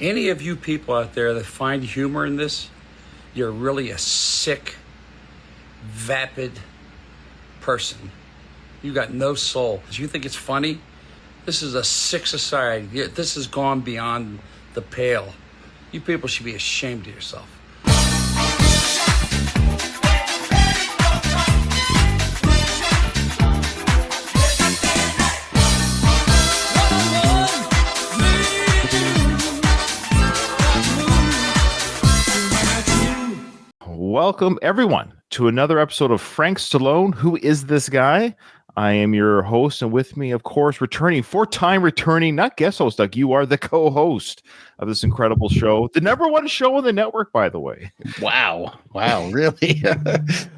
Any of you people out there that find humor in this, you're really a sick, vapid person. You got no soul. You think it's funny? This is a sick society. This has gone beyond the pale. You people should be ashamed of yourself. Welcome, everyone, to another episode of Frank Stallone. Who is this guy? I am your host, and with me, of course, four-time returning, not guest host, Doug. You are the co-host of this incredible show, the number one show on the network, by the way. Wow, really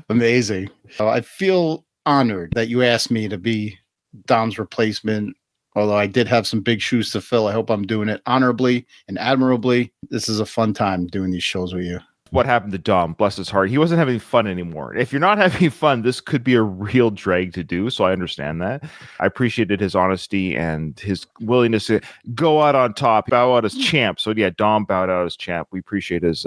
amazing. I feel honored that you asked me to be Dom's replacement. Although I did have some big shoes to fill, I hope I'm doing it honorably and admirably. This is a fun time doing these shows with you. What happened to Dom? Bless his heart. He wasn't having fun anymore. If you're not having fun, this could be a real drag to do. So I understand that. I appreciated his honesty and his willingness to go out on top, bow out as champ. So yeah, Dom bowed out as champ. We appreciate his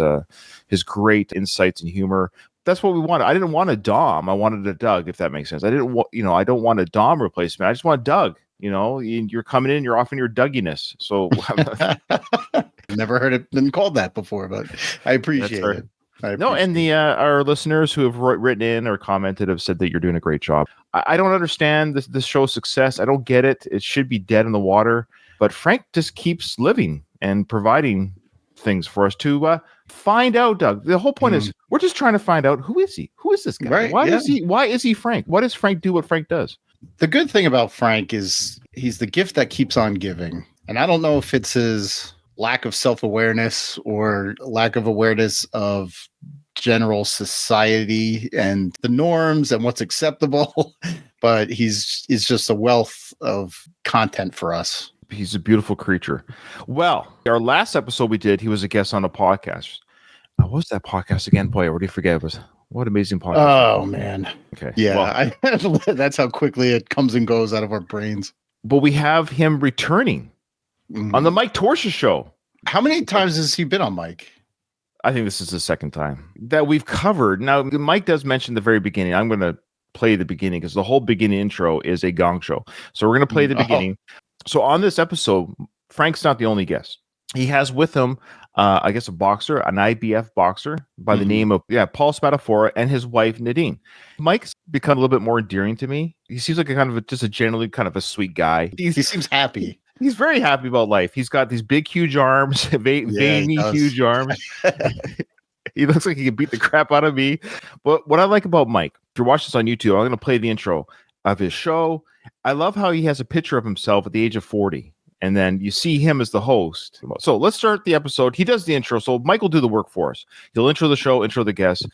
great insights and humor. That's what we wanted. I didn't want a Dom. I wanted a Doug, if that makes sense. I don't want a Dom replacement. I just want Doug. You know, you're coming in, you're offering your Dugginess. So never heard it been called that before, but I appreciate it. And the our listeners who have written in or commented have said that you're doing a great job. I don't understand this show's success. I don't get it. It should be dead in the water. But Frank just keeps living and providing things for us to find out, Doug. The whole point is we're just trying to find out, who is he? Who is this guy? Right, Why is he Frank? Why does Frank do what Frank does? The good thing about Frank is he's the gift that keeps on giving. And I don't know if it's his lack of self-awareness or lack of awareness of general society and the norms and what's acceptable, but he's just a wealth of content for us. He's a beautiful creature. Well, our last episode we did, he was a guest on a podcast. What was that podcast again? Boy, I already forget. It was what amazing podcast. Oh, man. Okay. Yeah, well, that's how quickly it comes and goes out of our brains. But we have him returning on the Mike Torchia show. How many times has he been on Mike? I think this is the second time that we've covered. Now, Mike does mention the very beginning. I'm going to play the beginning because the whole beginning intro is a gong show. So we're going to play the beginning. So on this episode, Frank's not the only guest. He has with him, I guess, a boxer, an IBF boxer by the name of Paul Spadafora and his wife, Nadine. Mike's become a little bit more endearing to me. He seems like just a generally kind of a sweet guy. He seems happy. He's very happy about life. He's got these big, huge arms, veiny, huge arms. He looks like he could beat the crap out of me. But what I like about Mike, if you're watching this on YouTube, I'm going to play the intro of his show. I love how he has a picture of himself at the age of 40. And then you see him as the host. So let's start the episode. He does the intro. So Mike will do the work for us. He'll intro the show, intro the guests.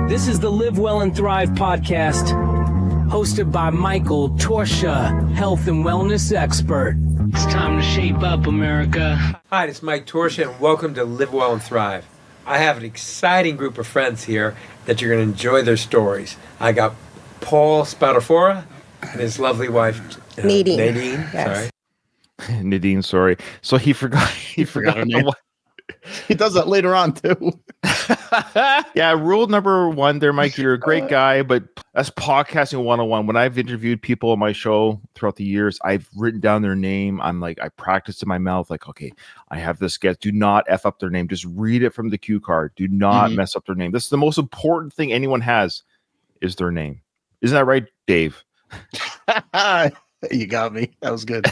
This is the Live Well and Thrive podcast, hosted by Michael Torchia, health and wellness expert. It's time to shape up, America. Hi, this is Mike Torchia, and welcome to Live Well and Thrive. I have an exciting group of friends here that you're going to enjoy their stories. I got Paul Spadafora and his lovely wife, Nadine. Nadine, yes. Sorry. Nadine, sorry. So he forgot her name. He does that later on too. Yeah, rule number one there, Mike. You're a great guy, but that's podcasting 101. When I've interviewed people on my show throughout the years, I've written down their name. I'm like, I practice in my mouth, like, okay, I have this guest. Do not F up their name. Just read it from the cue card. Do not mess up their name. This is the most important thing anyone has is their name. Isn't that right, Dave? You got me. That was good.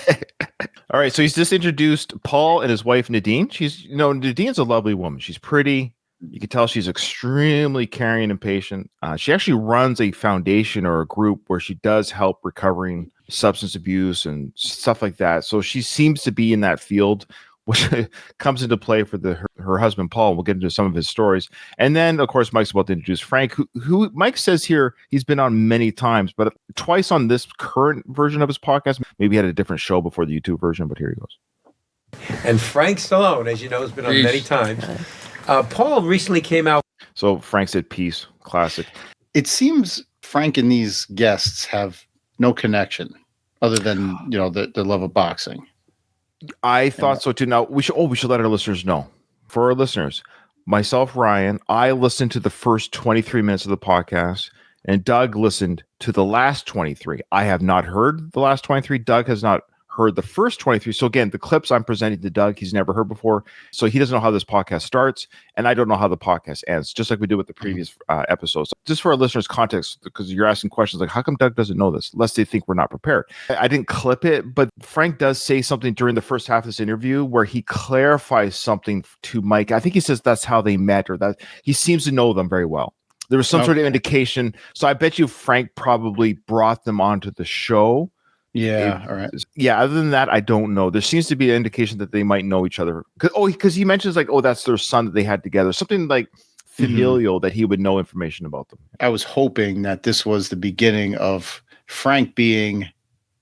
All right, so he's just introduced Paul and his wife Nadine. Nadine's a lovely woman. She's pretty. You can tell she's extremely caring and patient. She actually runs a foundation or a group where she does help recovering substance abuse and stuff like that. So she seems to be in that field, which comes into play for her husband, Paul. We'll get into some of his stories. And then, of course, Mike's about to introduce Frank, who Mike says here he's been on many times, but twice on this current version of his podcast. Maybe he had a different show before the YouTube version, but here he goes. And Frank Stallone, as you know, has been on many times. Paul recently came out. So Frank said peace. Classic. It seems Frank and these guests have no connection other than, the love of boxing. I thought so too. Now we should let our listeners know. For our listeners, myself, Ryan, I listened to the first 23 minutes of the podcast, and Doug listened to the last 23. I have not heard the last 23. Doug has not heard the first 23. So again, the clips I'm presenting to Doug, he's never heard before. So he doesn't know how this podcast starts, and I don't know how the podcast ends, just like we did with the previous episodes. So just for our listeners' context, because you're asking questions like, how come Doug doesn't know this? Lest they think we're not prepared. I didn't clip it, but Frank does say something during the first half of this interview where he clarifies something to Mike. I think he says that's how they met, or that he seems to know them very well. There was some sort of indication. So I bet you Frank probably brought them onto the show. Yeah. All right. Yeah. Other than that, I don't know. There seems to be an indication that they might know each other. Because he mentions like, that's their son that they had together. Something like familial that he would know information about them. I was hoping that this was the beginning of Frank being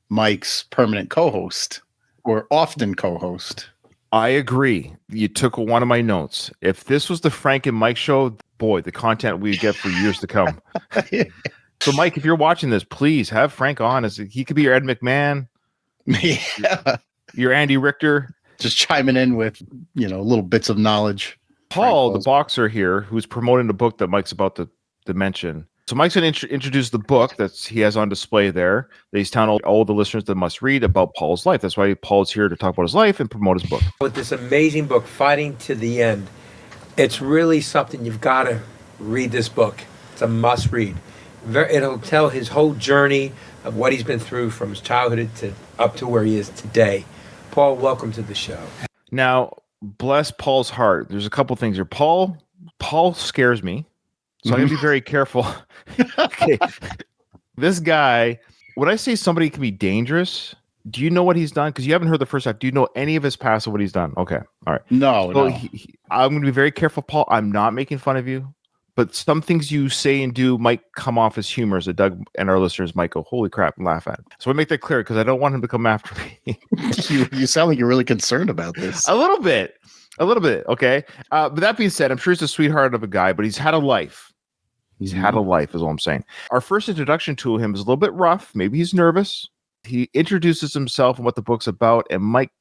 Mike's permanent co-host or often co-host. I agree. You took one of my notes. If this was the Frank and Mike show, boy, the content we get for years to come. So, Mike, if you're watching this, please have Frank on. He could be your Ed McMahon, your Andy Richter. Just chiming in with, little bits of knowledge. Paul, the boxer here, who's promoting the book that Mike's about to mention. So Mike's going to introduce the book that he has on display there, that he's telling all the listeners that must read about Paul's life. That's why Paul's here to talk about his life and promote his book. With this amazing book, Fighting to the End, it's really something you've got to read this book. It's a must read. It'll tell his whole journey of what he's been through from his childhood to up to where he is today. Paul, welcome to the show. Now, bless Paul's heart. There's a couple things here. Paul scares me, so I'm going to be very careful. Okay. This guy, when I say somebody can be dangerous, do you know what he's done? Because you haven't heard the first half. Do you know any of his past of what he's done? Okay. All right. No. I'm going to be very careful, Paul. I'm not making fun of you. But some things you say and do might come off as humorous that Doug and our listeners might go, holy crap, and laugh at. So I make that clear because I don't want him to come after me. You sound like you're really concerned about this. A little bit. Okay. But that being said, I'm sure he's a sweetheart of a guy, but he's had a life. He's had a life is all I'm saying. Our first introduction to him is a little bit rough. Maybe he's nervous. He introduces himself and what the book's about, and Mike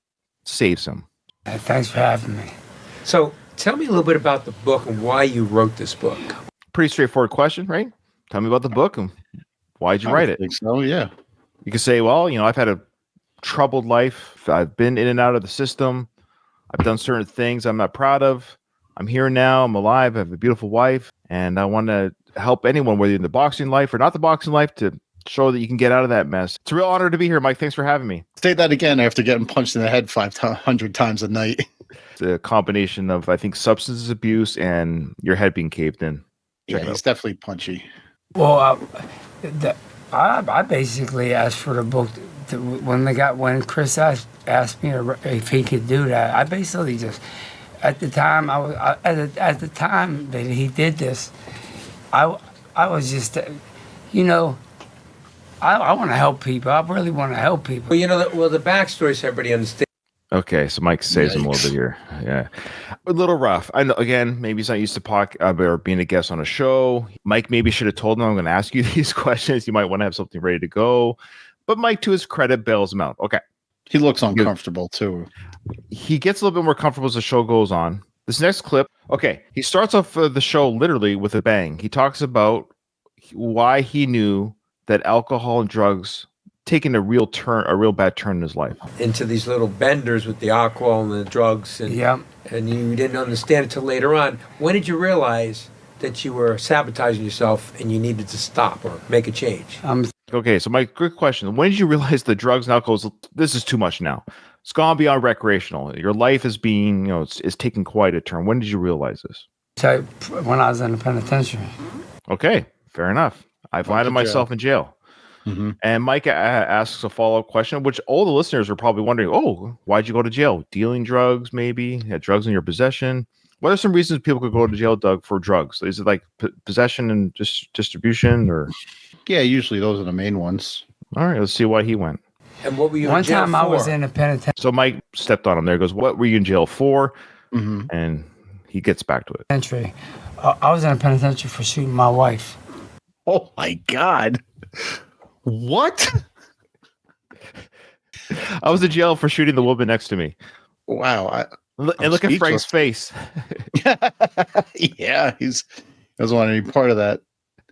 saves him. Thanks for having me. So tell me a little bit about the book and why you wrote this book. Pretty straightforward question, right? Tell me about the book and why'd you write it? I think so, yeah. You could say, well, I've had a troubled life. I've been in and out of the system. I've done certain things I'm not proud of. I'm here now. I'm alive. I have a beautiful wife. And I want to help anyone, whether you're in the boxing life or not the boxing life, to show that you can get out of that mess. It's a real honor to be here, Mike. Thanks for having me. Say that again after getting punched in the head 500 times a night. It's a combination of, I think, substance abuse and your head being caved in. Yeah, he's definitely punchy. Well, I basically asked for the book when Chris asked me if he could do that. I basically just at the time at the time that he did this, I was just I want to help people. I really want to help people. Well, the backstory so everybody understands. Okay, so Mike saves him a little bit here. Yeah, a little rough. I know. Again, maybe he's not used to or being a guest on a show. Mike maybe should have told him I'm going to ask you these questions. You might want to have something ready to go. But Mike, to his credit, bails him out. Okay, he looks uncomfortable too. He gets a little bit more comfortable as the show goes on. This next clip. Okay, he starts off the show literally with a bang. He talks about why he knew that alcohol and drugs taken a real bad turn in his life. Into these little benders with the alcohol and the drugs. And you didn't understand it until later on. When did you realize that you were sabotaging yourself and you needed to stop or make a change? Okay, so Mike, good question. When did you realize the drugs and alcohol, this is too much now? It's gone beyond recreational. Your life is being, it's taking quite a turn. When did you realize this? So when I was in the penitentiary. Okay, fair enough. I've landed myself in jail. Mm-hmm. And Mike asks a follow-up question, which all the listeners are probably wondering, why'd you go to jail? Dealing drugs, maybe? You had drugs in your possession? What are some reasons people could go to jail, Doug, for drugs? Is it like possession and just distribution? Or? Yeah, usually those are the main ones. All right, let's see why he went. And what were you One in jail time for? I was in a penitentiary. So Mike stepped on him there. He goes, what were you in jail for? Mm-hmm. And he gets back to it. I was in a penitentiary for shooting my wife. Oh, my God. What? I was in jail for shooting the woman next to me. Wow. And look at Frank's face. Yeah, he doesn't want any part of that.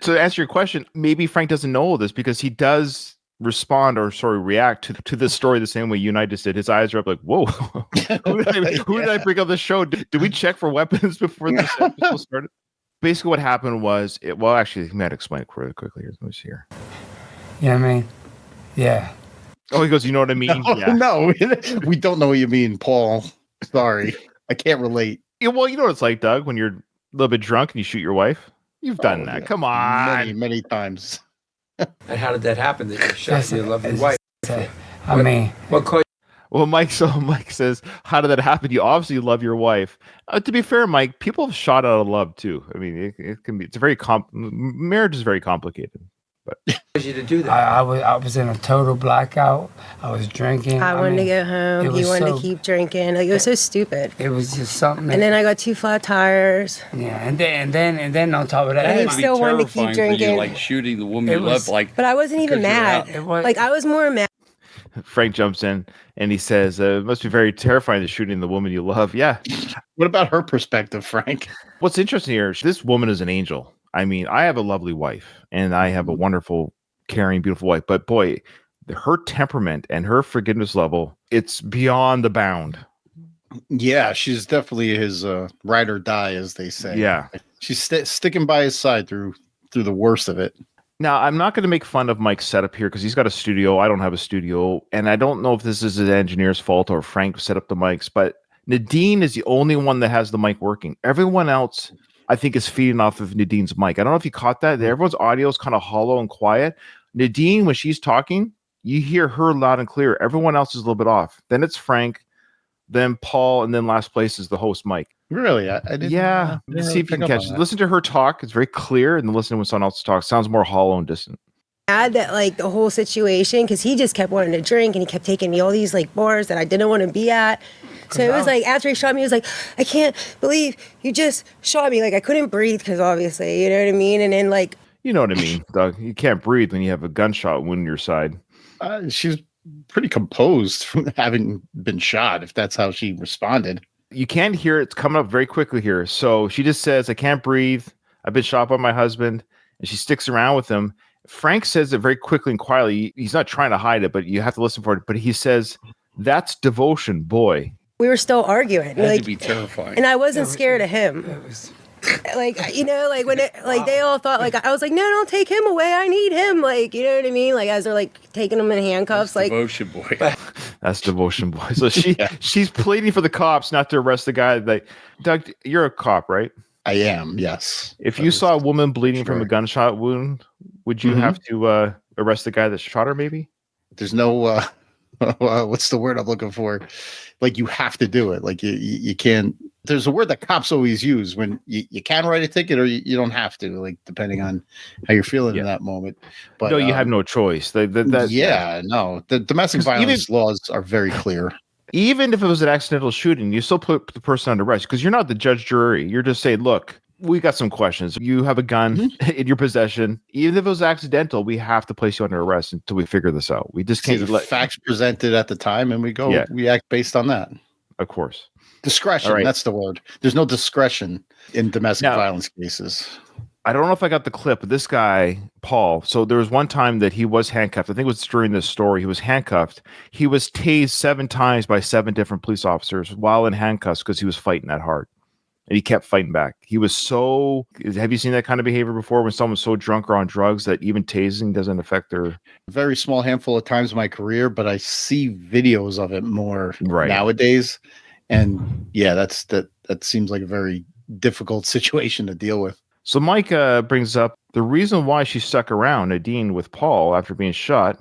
So to answer your question, maybe Frank doesn't know all this because he does react to this story the same way you and I just did. His eyes are up like, whoa, who did I bring on the show? Did we check for weapons before this episode started? Basically what happened was, actually, he might explain it really quickly. Here's here. You know what I mean? Yeah. Oh, he goes, you know what I mean? Yeah. No, we don't know what you mean, Paul. Sorry. I can't relate. Yeah, well, you know what it's like, Doug, when you're a little bit drunk and you shoot your wife. You've done that. Yeah. Come on. Many, many times. And how did that happen? That you shot your lovely wife? I mean, What caused Well, Mike says, how did that happen? You obviously love your wife. To be fair, Mike, people have shot out of love too. I mean, it can be, it's a very marriage is very complicated. you to do that? I was in a total blackout. I was drinking. I wanted to go home. it He was wanted so- to keep drinking. Like, it was so stupid. It was just something. And then I got 2 flat tires. yeah, and then on top of that, And he it was- still wanted to keep terrifying for you, drinking. like shooting the woman It you love, was- like But I wasn't even Because you're mad. out. it was Like, I was more mad. Frank jumps in and he says, it must be very terrifying to shooting the woman you love. Yeah. What about her perspective, Frank? What's interesting here, this woman is an angel. I mean, I have a lovely wife and I have a wonderful, caring, beautiful wife. But boy, her temperament and her forgiveness level, it's beyond the bound. Yeah, she's definitely his ride or die, as they say. Yeah. She's sticking by his side through the worst of it. Now, I'm not going to make fun of Mike's setup here because he's got a studio. I don't have a studio. And I don't know if this is his engineer's fault or Frank set up the mics, but Nadine is the only one that has the mic working. Everyone else, I think, is feeding off of Nadine's mic. I don't know if you caught that. Everyone's audio is kind of hollow and quiet. Nadine, when she's talking, you hear her loud and clear. Everyone else is a little bit off. Then it's Frank, then Paul, and then last place is the host, Mike. Really? I didn't. Yeah. didn't See really if you pick can up catch on it. that. Listen to her talk. It's very clear. And then listen when someone else talks. Sounds more hollow and distant. Mad that, like, the whole situation, because he just kept wanting to drink and he kept taking me all these, like, bars that I didn't want to be at. So it was like, after he shot me, he was like, I can't believe you just shot me. Like, I couldn't breathe because obviously, you know what I mean? And then, like, You know what I mean, Doug. You can't breathe when you have a gunshot wound in your side. She's pretty composed from having been shot, if that's how she responded. You can't hear it. It's coming up very quickly here. So she just says, I can't breathe. I've been shot by my husband. And she sticks around with him. Frank says it very quickly and quietly. He's not trying to hide it, but you have to listen for it. But he says, that's devotion, boy. we were still arguing. that had Like, to be terrifying. and I wasn't scared of him. it was Like, you know, like when it, like they all thought, like, I was like, no, don't take him away. I need him. Like, you know what I mean? Like, as they're like taking him in handcuffs, like, Devotion, boy. That's devotion, boy. So she's pleading for the cops not to arrest the guy. Like, Doug, you're a cop, right? I am, yes. If you saw a woman bleeding from a Sure. gunshot wound, would you Mhm. have to arrest the guy that shot her, maybe? There's no what's the word I'm looking for? Like, you have to do it. Like, you can't. There's a word that cops always use when you can write a ticket or you don't have to, like, depending on how you're feeling in that moment. But No, you have no choice. No. The domestic 'Cause violence laws are very clear. Even if it was an accidental shooting, you still put the person under arrest because you're not the judge jury. You're just saying, look, we got some questions. You have a gun in your possession. Even if it was accidental, we have to place you under arrest until we figure this out. We just See can't the let facts presented at the time, and Yeah. we act based on that. Of course. Discretion, All right. that's the word. There's no discretion in domestic Now- violence cases. I don't know if I got the clip, but this guy, Paul, so there was one time that he was handcuffed. I think it was during this story. He was handcuffed. He was tased 7 times by 7 different police officers while in handcuffs because he was fighting that hard. And he kept fighting back. He was so... Have you seen that kind of behavior before when someone's so drunk or on drugs that even tasing doesn't affect their... Very small handful of times in my career, but I see videos of it more Right. nowadays. And yeah, that seems like a very difficult situation to deal with. So Mike brings up the reason why she stuck around, Nadine, with Paul after being shot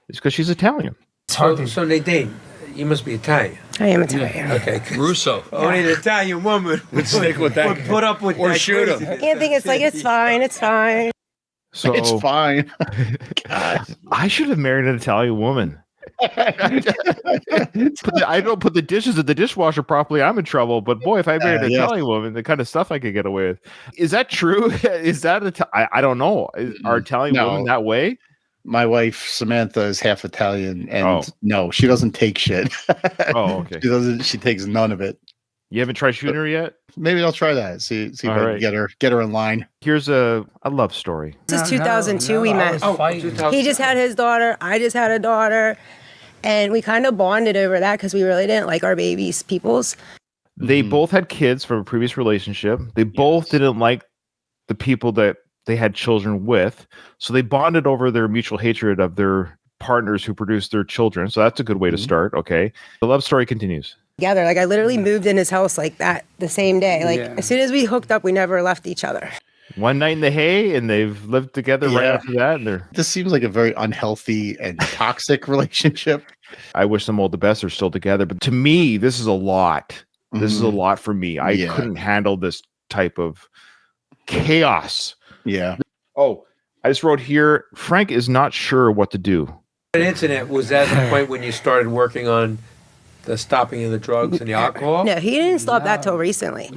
is because she's Italian. it's hard to So Nadine, you must be Italian. I am Italian. Okay. Russo. Only an Italian woman would stick with that would put up with or that shoot him. crazy- I can't think it's like, it's fine. It's fine. So It's fine. God. I should have married an Italian woman. I don't put the dishes in the dishwasher properly, I'm in trouble. But boy, if I married an yes. Italian woman, the kind of stuff I could get away with. Is that true? Is that I don't know. Are Italian No. women that way? My wife Samantha is half Italian, and Oh. no, she doesn't take shit. Oh, okay. She doesn't. She takes none of it. You haven't tried shooting her yet? Maybe I'll try that. See if All I right. can get her in line. Here's a love story. This is 2002 we met. Fighting. He just had his daughter. I just had a daughter. And we kind of bonded over that because we really didn't like our babies, peoples. They both had kids from a previous relationship. They both didn't like the people that they had children with. So they bonded over their mutual hatred of their partners who produced their children. So that's a good way to start. Okay. The love story continues. Together. Like I literally moved in his house like that the same day. Like as soon as we hooked up, we never left each other. One night in the hay, and they've lived together right Yeah. after that. And This seems like a very unhealthy and toxic relationship. I wish them all the best. They're still together. But to me, this is a lot. This is a lot for me. I couldn't handle this type of chaos. Yeah. Oh, I just wrote here, Frank is not sure what to do. An incident was at the point when you started working on the stopping of the drugs and the alcohol. No, he didn't stop that till recently.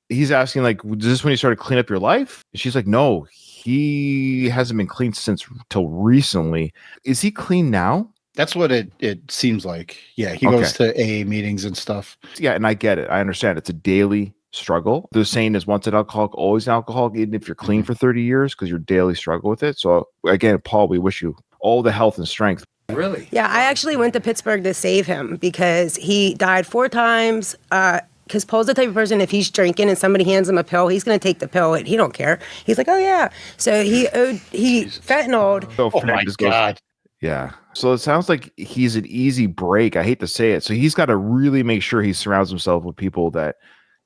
He's asking, like, is this when you started cleaning up your life? She's like, no, he hasn't been clean since till recently. Is he clean now? That's what it seems like. Yeah, he goes to AA meetings and stuff. Yeah, and I get it. I understand. It's a daily struggle. The saying is once an alcoholic, always an alcoholic, even if you're clean for 30 years, because you're daily struggle with it. So again, Paul, we wish you all the health and strength. Really? Yeah, I actually went to Pittsburgh to save him because he died 4 times. Because Paul's the type of person, if he's drinking and somebody hands him a pill, he's going to take the pill. And he don't care. He's like, oh, yeah. So he fentanyl. So Oh Frank my just goes, God. yeah. So it sounds like he's an easy break. I hate to say it. So he's got to really make sure he surrounds himself with people that,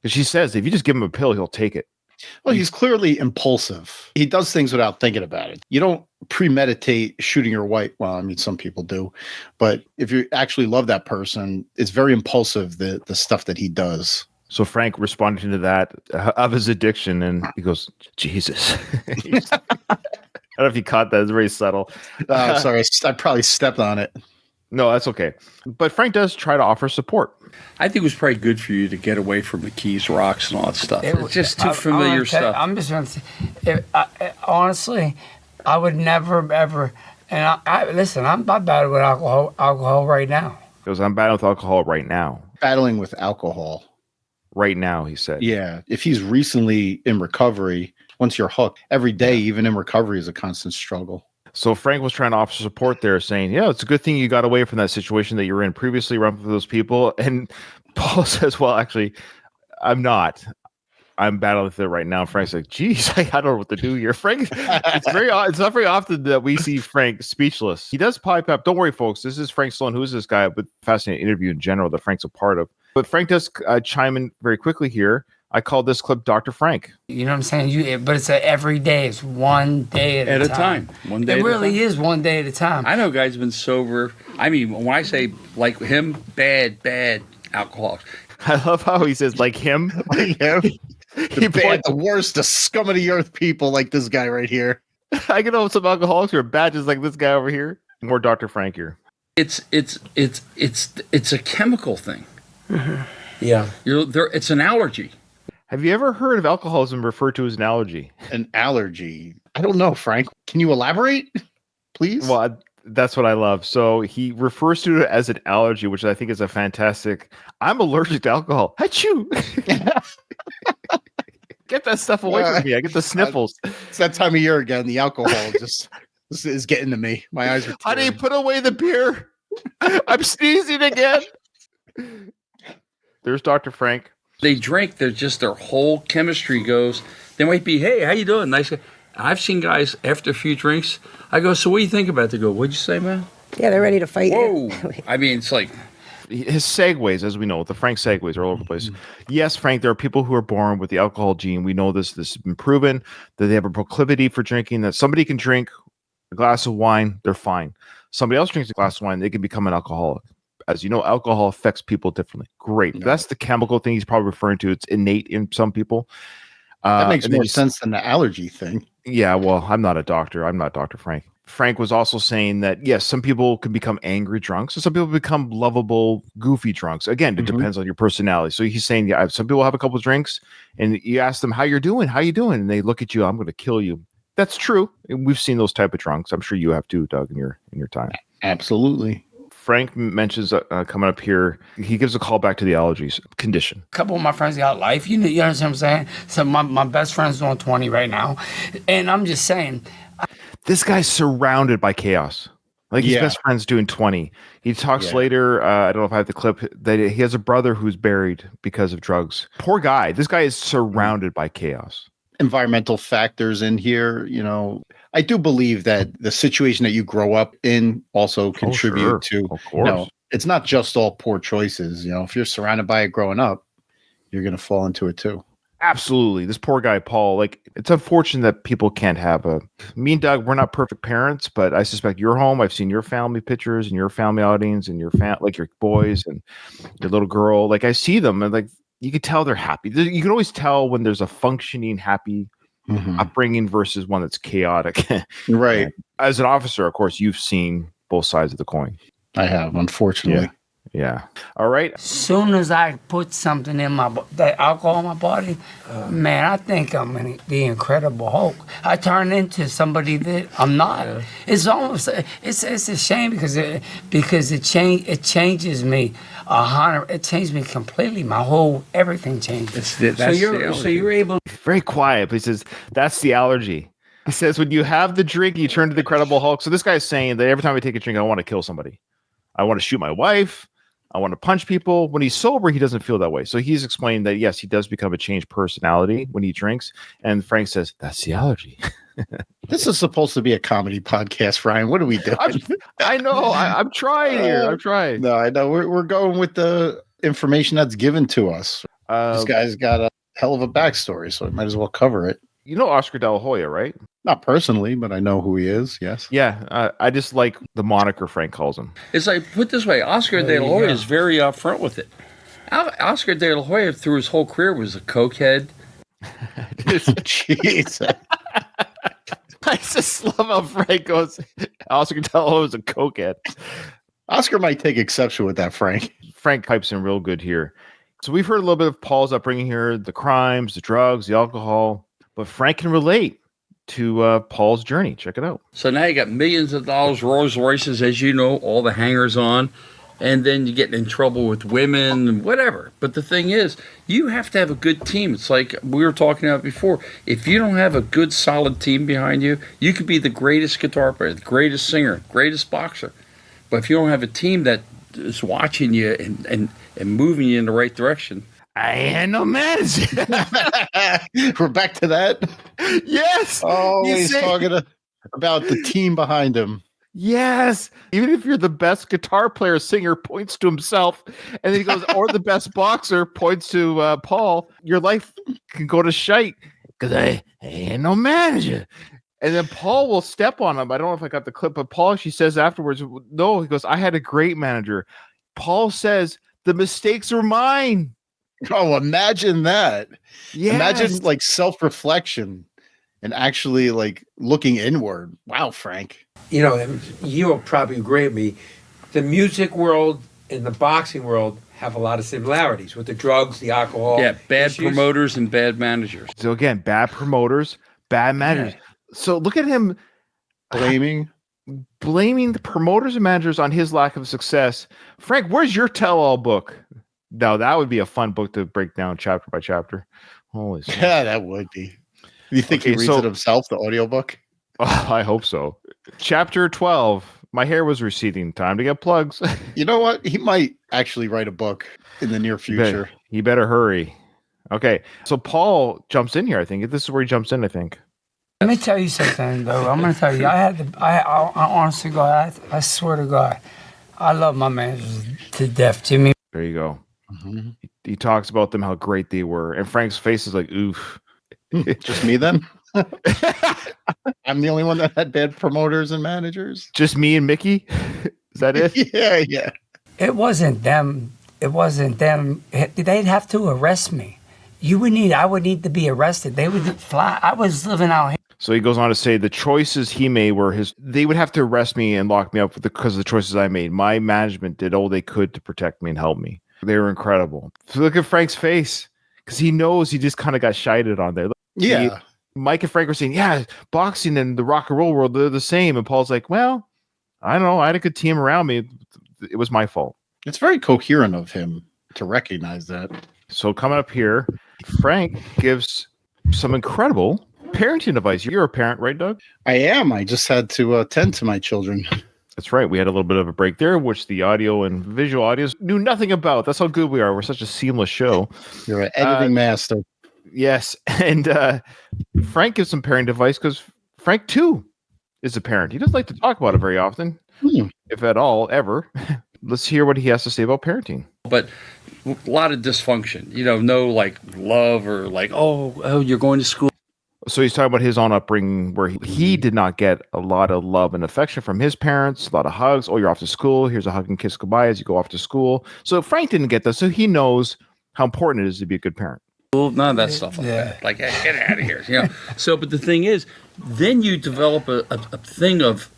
because she says if you just give him a pill, he'll take it. Well, he's clearly impulsive. He does things without thinking about it. You don't premeditate shooting your wife. Well, I mean, some people do. But if you actually love that person, it's very impulsive, the stuff that he does. So Frank responded to that of his addiction, and he goes, Jesus. I don't know if you caught that. It's very subtle. Sorry, I probably stepped on it. No, that's okay. But Frank does try to offer support. I think it was probably good for you to get away from the keys, rocks, and all that stuff. It It's just too familiar stuff. I'm just going to say, honestly, I would never, ever, and listen, I'm not bad with alcohol right now. He goes, I'm battling with alcohol right now. Battling with alcohol. Right now, he said. Yeah. If he's recently in recovery, once you're hooked, every day, even in recovery, is a constant struggle. So Frank was trying to offer support there, saying, yeah, it's a good thing you got away from that situation that you were in previously, run with those people. And Paul says, well, actually, I'm not. I'm battling with it right now. Frank's like, geez, I don't know what to do here. Frank, it's not very often that we see Frank speechless. He does pipe up. Don't worry, folks. This is Frank Stallone. Who is this guy? But fascinating interview in general that Frank's a part of. But Frank does chime in very quickly here. I call this clip Dr. Frank. You know what I'm saying? But it's every day. It's one day at a time. One day It at a really time. is one day at a time. I know guys have been sober. I mean, when I say like him, bad alcoholics. I love how he says, like him. Like him. The worst, the scum of the earth people like this guy right here. I can know some alcoholics who are bad, just like this guy over here. More Dr. Frank here. It's a chemical thing. Mm-hmm. Yeah. It's an allergy. Have you ever heard of alcoholism referred to as an allergy? An allergy. I don't know, Frank. Can you elaborate, please? Well, that's what I love. So he refers to it as an allergy, which I think is a fantastic. I'm allergic to alcohol. Achoo! Get that stuff away from me. I get the sniffles. It's that time of year again. The alcohol just is getting to me. My eyes are tearing. Honey, put away the beer. I'm sneezing again. There's Dr. Frank. They drink. They're just their whole chemistry goes. They might be, hey, how you doing? Nice. I've seen guys after a few drinks. I go, so what do you think about it? They go, what'd you say, man? Yeah, they're ready to fight Whoa. you. I mean, it's like His segues, as we know, the Frank segues are all over the place. Yes, Frank, there are people who are born with the alcohol gene. We know this. This has been proven that they have a proclivity for drinking, that somebody can drink a glass of wine, they're fine. Somebody else drinks a glass of wine, they can become an alcoholic. As you know, alcohol affects people differently. Great. Yeah. That's the chemical thing he's probably referring to. It's innate in some people. That makes more sense than the allergy thing. Yeah, well, I'm not a doctor. I'm not Dr. Frank. Frank was also saying that, yes, some people can become angry drunks, and some people become lovable, goofy drunks. Again, it depends on your personality. So he's saying, yeah, some people have a couple of drinks, and you ask them, how you doing? And they look at you, I'm going to kill you. that's true. We've seen those type of drunks. I'm sure you have too, Doug, in your time. Absolutely. Frank mentions coming up here, he gives a call back to the allergies condition. A couple of my friends got life. You understand what I'm saying? So my best friend's doing 20 right now. And I'm just saying. This guy's surrounded by chaos. Like his best friend's doing 20. He talks later, I don't know if I have the clip, that he has a brother who's buried because of drugs. Poor guy. This guy is surrounded by chaos. Environmental factors in here, I do believe that the situation that you grow up in also contribute to, of course. It's not just all poor choices. If you're surrounded by it growing up, you're going to fall into it too. Absolutely. This poor guy, Paul, like it's unfortunate that people can't have me and Doug, we're not perfect parents, but I suspect your home. I've seen your family pictures and your family outings and your boys and your little girl. Like I see them and like, you can tell they're happy. You can always tell when there's a functioning, happy upbringing versus one that's chaotic. Right. And as an officer, of course, you've seen both sides of the coin. I have, unfortunately. Yeah. All right. As soon as I put something in that alcohol in my body, man, I think I'm the Incredible Hulk. I turn into somebody that I'm not. Yeah. It's almost it's a shame because it changes me. It changed me completely. My whole everything changed. So you're able. Very quiet, but he says that's the allergy. He says when you have the drink, you turn to the Incredible Hulk. So this guy's saying that every time I take a drink, I want to kill somebody. I want to shoot my wife. I want to punch people. When he's sober, he doesn't feel that way. So he's explained that, yes, he does become a changed personality when he drinks. And Frank says, that's the allergy. This is supposed to be a comedy podcast, Ryan. What are we doing? I know. I'm trying here. I'm trying. No, I know. We're going with the information that's given to us. This guy's got a hell of a backstory, so I might as well cover it. You know Oscar De La Hoya, right? Not personally, but I know who he is, yes. Yeah, I just like the moniker Frank calls him. It's like, put this way, Oscar De La Hoya is very upfront with it. Oscar De La Hoya, through his whole career, was a cokehead. Jeez. I just love how Frank goes, Oscar De La Hoya was a cokehead. Oscar might take exception with that, Frank. Frank pipes in real good here. So we've heard a little bit of Paul's upbringing here, the crimes, the drugs, the alcohol, but Frank can relate to Paul's journey. Check it out. So now you got millions of dollars, Rolls Royces, as you know, all the hangers on, and then you get in trouble with women, whatever. But the thing is, you have to have a good team. It's like we were talking about before. If you don't have a good, solid team behind you, you could be the greatest guitar player, the greatest singer, greatest boxer. But if you don't have a team that is watching you and moving you in the right direction, I ain't no manager. We're back to that. Yes. Oh, he's talking about the team behind him. Yes. Even if you're the best guitar player, singer points to himself, and then he goes, or the best boxer points to Paul, your life can go to shite because I ain't no manager. And then Paul will step on him. I don't know if I got the clip, but Paul, she says afterwards, no, he goes, I had a great manager. Paul says, the mistakes are mine. Oh, imagine that. Yes. Imagine like self-reflection and actually like looking inward. Wow, Frank. You'll probably agree with me. The music world and the boxing world have a lot of similarities with the drugs, the alcohol. Yeah, bad issues. promoters and bad managers. So again, bad promoters, bad managers. Yeah. So look at him blaming the promoters and managers on his lack of success. Frank, where's your tell-all book? Now that would be a fun book to break down chapter by chapter. Holy shit. Yeah, that would be. You think he reads it himself, the audiobook? Oh, I hope so. Chapter 12. My hair was receding. Time to get plugs. You know what? He might actually write a book in the near future. He better hurry. Okay. So Paul jumps in here, I think. This is where he jumps in, I think. Let me tell you something, though. I'm going to tell you. I honestly, God, I swear to God, I love my managers to death, Jimmy. There you go. Mm-hmm. He talks about them, how great they were. And Frank's face is like, oof. Just me then? I'm the only one that had bad promoters and managers? Just me and Mickey? Is that it? Yeah. It wasn't them. They'd have to arrest me. I would need to be arrested. They would fly. I was living out here. So he goes on to say the choices he made were they would have to arrest me and lock me up because of the choices I made. My management did all they could to protect me and help me. They were incredible. So look at Frank's face because he knows he just kind of got shited on there. Yeah. Mike and Frank were saying, yeah, boxing and the rock and roll world, they're the same. And Paul's like, well, I don't know. I had a good team around me. It was my fault. It's very coherent of him to recognize that. So coming up here, Frank gives some incredible parenting advice. You're a parent, right, Doug? I am. I just had to tend to my children. That's right. We had a little bit of a break there, which the audio and visual audios knew nothing about. That's how good we are. We're such a seamless show. You're an editing master. Yes. And Frank gives some parenting advice because Frank, too, is a parent. He doesn't like to talk about it very often, if at all, ever. Let's hear what he has to say about parenting. But a lot of dysfunction, no like love or like, oh, you're going to school. So he's talking about his own upbringing where he did not get a lot of love and affection from his parents, a lot of hugs. Oh, you're off to school. Here's a hug and kiss goodbye as you go off to school. So Frank didn't get that. So he knows how important it is to be a good parent. None of that stuff like that. Like, hey, get out of here. So, but the thing is, then you develop a thing of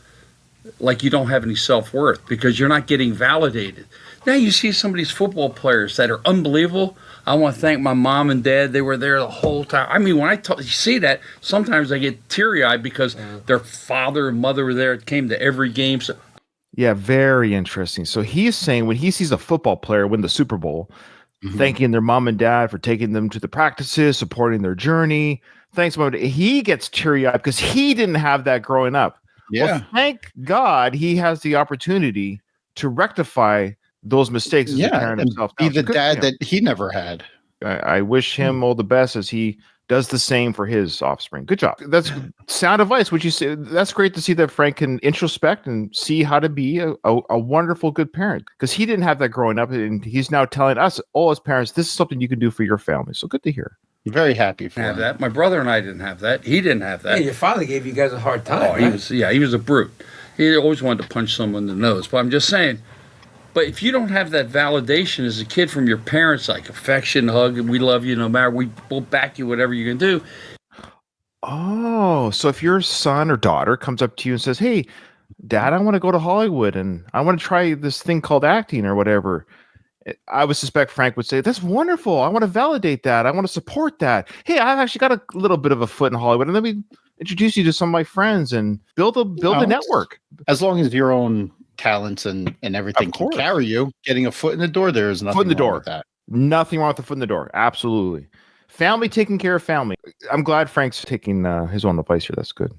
like you don't have any self-worth because you're not getting validated. Now you see some of these football players that are unbelievable. I want to thank my mom and dad. They were there the whole time. I mean, when you see that, sometimes I get teary-eyed because their father and mother were there. It came to every game. So. Yeah, very interesting. So he's saying when he sees a football player win the Super Bowl, thanking their mom and dad for taking them to the practices, supporting their journey. Thanks, Mom. He gets teary-eyed because he didn't have that growing up. Yeah. Well, thank God he has the opportunity to rectify those mistakes as a parent himself. Be the dad that he never had. I wish him all the best as he does the same for his offspring. Good job. That's sound advice. Would you say that's great to see that Frank can introspect and see how to be a wonderful, good parent because he didn't have that growing up, and he's now telling us all as parents, this is something you can do for your family. So good to hear. Very happy for him. That. My brother and I didn't have that. He didn't have that. Yeah, your father gave you guys a hard time. Oh, right? he was a brute. He always wanted to punch someone in the nose. But I'm just saying. But if you don't have that validation as a kid from your parents, like affection, hug, and we love you no matter, we'll back you, whatever you can do. Oh, so if your son or daughter comes up to you and says, hey, Dad, I want to go to Hollywood and I want to try this thing called acting or whatever, I would suspect Frank would say, that's wonderful. I want to validate that. I want to support that. Hey, I've actually got a little bit of a foot in Hollywood. And let me introduce you to some of my friends and build a network. As long as your own talents and everything can carry you, getting a foot in the door, there is nothing wrong with that. Nothing wrong with the foot in the door. Absolutely. Family taking care of family. I'm glad Frank's taking his own advice here. That's good.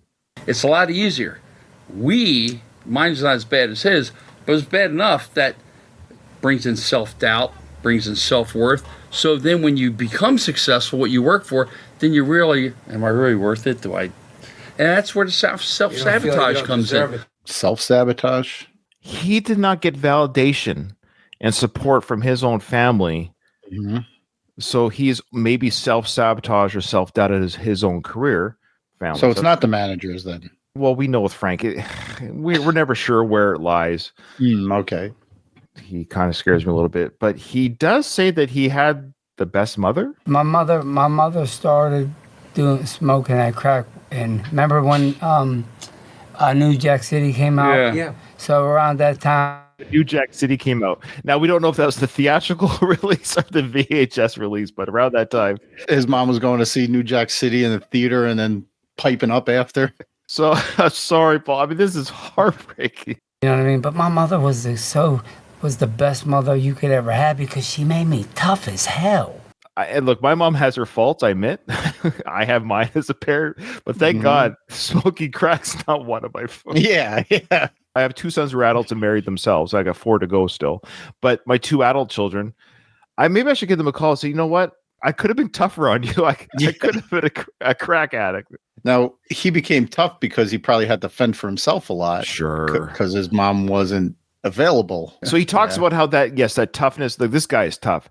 It's a lot easier. Mine's not as bad as his, but it's bad enough that brings in self-doubt, brings in self-worth. So then when you become successful, what you work for, then you really, am I really worth it? And that's where the self-sabotage comes in. Self-sabotage? He did not get validation and support from his own family. Mm-hmm. So he's maybe self-sabotaged or self-doubted his own career. Family. So it's not the managers then? Well, we know with Frank, we're never sure where it lies. Okay. He kind of scares me a little bit, but he does say that he had the best mother. My mother started smoking that crack, and remember when New Jack City came out? Yeah. So around that time, New Jack City came out. Now we don't know if that was the theatrical release or the VHS release, but around that time, his mom was going to see New Jack City in the theater and then piping up after. So I'm sorry, Paul. I mean, this is heartbreaking. You know what I mean? But my mother was the best mother you could ever have because she made me tough as hell. And look, my mom has her faults, I admit. I have mine as a parent, but thank God smoking crack's not one of my faults. Yeah. I have 2 sons who are adults and married themselves. I got 4 to go still. But my 2 adult children, maybe I should give them a call and say, you know what? I could have been tougher on you. I could have been a crack addict. Now, he became tough because he probably had to fend for himself a lot. Sure. Because his mom wasn't available. So he talks about how that toughness, like this guy is tough.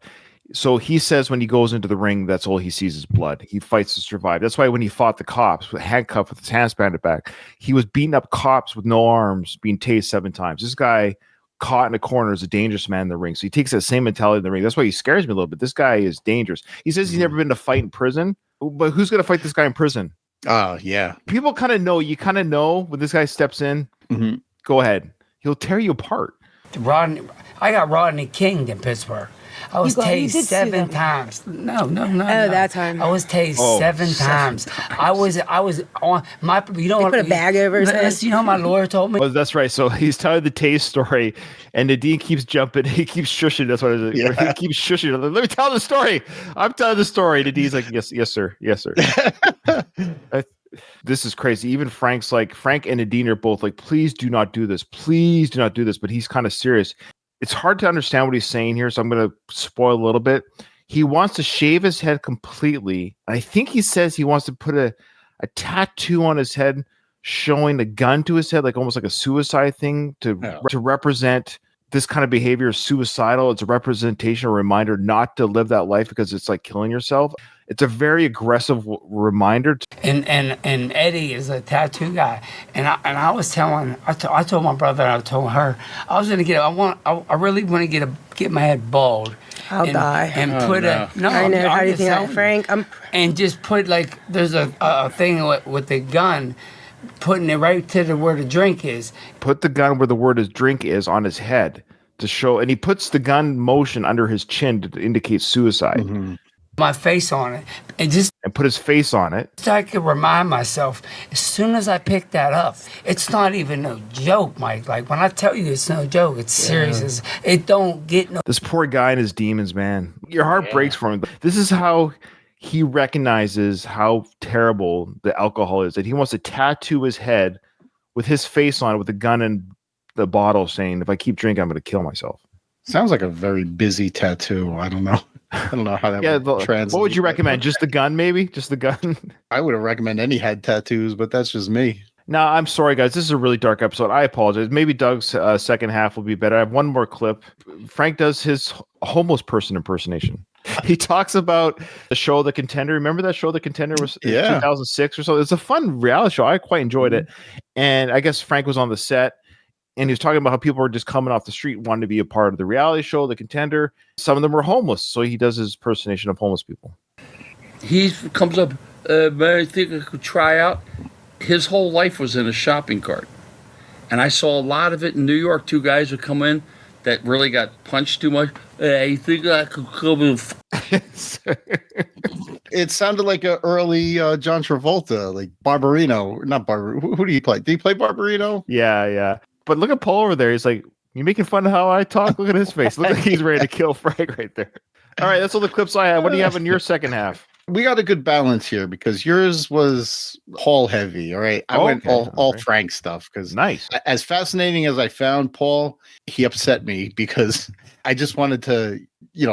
So he says when he goes into the ring, that's all he sees is blood. He fights to survive. That's why when he fought the cops, handcuffed with his hands banded back, he was beating up cops with no arms, being tased 7 times. This guy caught in a corner is a dangerous man in the ring. So he takes that same mentality in the ring. That's why he scares me a little bit. This guy is dangerous. He says he's never been to fight in prison, but who's going to fight this guy in prison? Yeah. People kind of know. You kind of know when this guy steps in. Go ahead. He'll tear you apart. I got Rodney King in Pittsburgh. I was You tased did see 7 them. times. No. that time. I was tased Oh, 7 times. I was on my. You know They what? put a bag over his head. You know, my lawyer told me. Well, that's right. So he's telling the Taste story, and Nadine keeps jumping. He keeps shushing. That's what it is. Yeah. He keeps shushing. Let me tell the story. I'm telling the story. Nadine's like, yes, sir. Yes, sir. This is crazy. Even Frank's like, Frank and Nadine are both like, please do not do this. Please do not do this. But he's kind of serious. It's hard to understand what he's saying here, so I'm going to spoil a little bit. He wants to shave his head completely. I think he says he wants to put a tattoo on his head showing a gun to his head, like almost like a suicide thing to represent this kind of behavior is suicidal. It's a representation, a reminder not to live that life because it's like killing yourself. It's a very aggressive reminder. And Eddie is a tattoo guy, and I was telling, I told my brother, I told her, I was gonna get, I really want to get my head bald. I'll die. And put I know. How do you think that, Frank? And just put like, there's a thing with the gun, putting it right to where the drink is. Put the gun where the word is drink is on his head to show, and he puts the gun motion under his chin to indicate suicide. Mm-hmm. My face on it, and put his face on it. So I could remind myself, as soon as I pick that up, it's not even no joke, Mike. Like when I tell you it's no joke, it's serious. It don't get no. This poor guy and his demons, man. Your heart breaks for him. This is how he recognizes how terrible the alcohol is. That he wants to tattoo his head with his face on it, with a gun and the bottle, saying, "If I keep drinking, I'm going to kill myself." Sounds like a very busy tattoo. I don't know. I don't know how that would translate. What would you recommend? Just the gun, maybe? Just the gun? I wouldn't recommend any head tattoos, but that's just me. No, I'm sorry, guys. This is a really dark episode. I apologize. Maybe Doug's second half will be better. I have one more clip. Frank does his homeless person impersonation. He talks about the show The Contender. Remember that show The Contender was 2006 or so? It's a fun reality show. I quite enjoyed it. And I guess Frank was on the set. And he was talking about how people were just coming off the street wanting to be a part of the reality show, The Contender. Some of them were homeless, so he does his impersonation of homeless people. He comes up, man, I think I could try out. His whole life was in a shopping cart. And I saw a lot of it in New York. 2 guys would come in that really got punched too much. I think I could come in. It sounded like an early John Travolta, like Barbarino. Not Barbarino. Who do you play? Do you play Barbarino? Yeah. But look at Paul over there. He's like, you making fun of how I talk? Look at his face. Look like he's ready to kill Frank right there. All right, that's all the clips I have. What do you have in your second half? We got a good balance here because yours was Paul heavy. All right. I went all Frank stuff because nice. As fascinating as I found Paul, he upset me because I just wanted to,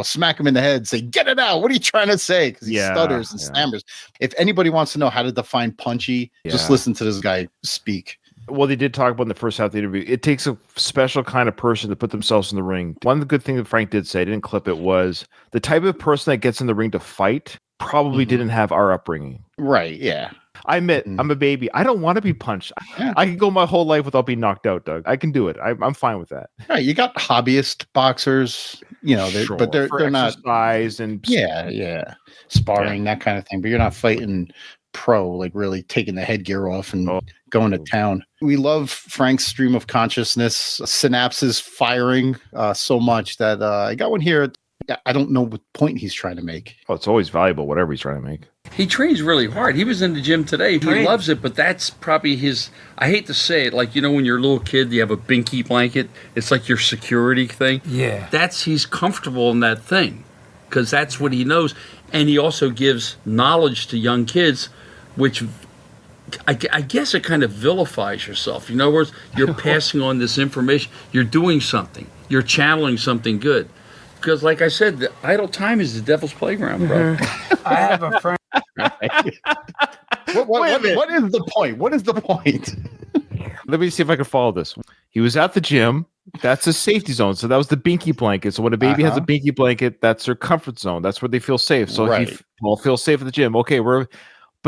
smack him in the head and say, get it out. What are you trying to say? Because he stutters and stammers. If anybody wants to know how to define punchy, just listen to this guy speak. Well, they did talk about in the first half of the interview. It takes a special kind of person to put themselves in the ring. One good thing that Frank did say, I didn't clip it, was the type of person that gets in the ring to fight probably didn't have our upbringing. Right, yeah. I admit, I'm a baby. I don't want to be punched. Yeah. I can go my whole life without being knocked out, Doug. I can do it. I'm fine with that. Right, you got hobbyist boxers, but they're not exercise and sparring, that kind of thing. But you're not fighting pro, like really taking the headgear off and going to town. We love Frank's stream of consciousness, synapses firing so much that I got one here. I don't know what point he's trying to make. Oh, it's always valuable, whatever he's trying to make. He trains really hard. He was in the gym today. He loves it, but that's probably his, I hate to say it, like, when you're a little kid, you have a binky blanket. It's like your security thing. Yeah. He's comfortable in that thing because that's what he knows. And he also gives knowledge to young kids, which I guess it kind of vilifies yourself. In other words, you're passing on this information. You're doing something. You're channeling something good. Because, like I said, the idle time is the devil's playground, bro. I have a friend. What is the point? What is the point? Let me see if I can follow this. He was at the gym. That's a safety zone. So that was the binky blanket. So when a baby has a binky blanket, that's their comfort zone. That's where they feel safe. So Paul feels safe at the gym. Okay, but